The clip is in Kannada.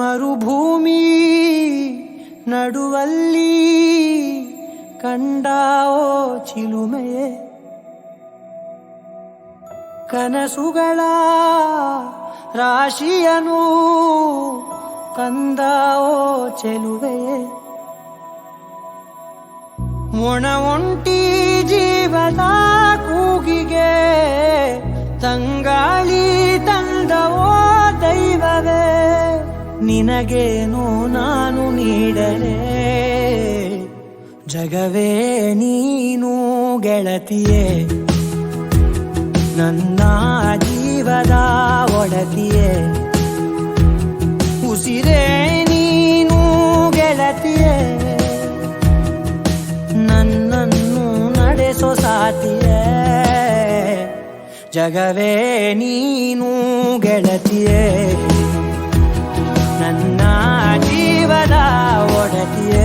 ಮರುಭೂಮಿ ನಡುವಲ್ಲಿ ಕಂಡಾವೋ ಚಿಲುಮೆಯೇ, ಕನಸುಗಳ ರಾಶಿಯನು ತಂದಾವೋ ಚೆಲುವೆಯೇ, ಒಣ ಒಂಟಿ ಜೀವದ ಕೂಗಿಗೆ ತಂಗಾಳಿ ತಂದವೋ ದೈವವೇ, ನಿನಗೇನು ನಾನು ನೀಡಲೇ ಜಗವೇ ನೀನು ಗೆಳತಿಯೇ, ನನ್ನ ಜೀವದ ಒಡತಿಯೇ, ಉಸಿರೇ ನೀನು ಗೆಳತಿಯೇ, ನನ್ನನ್ನು ನಡೆಸೋ ಸಾತಿಯೇ, ಜಗವೇ ನೀನು ಗೆಳತಿಯೇ, ನನ್ನ ಜೀವದ ಒಡತಿಯೇ.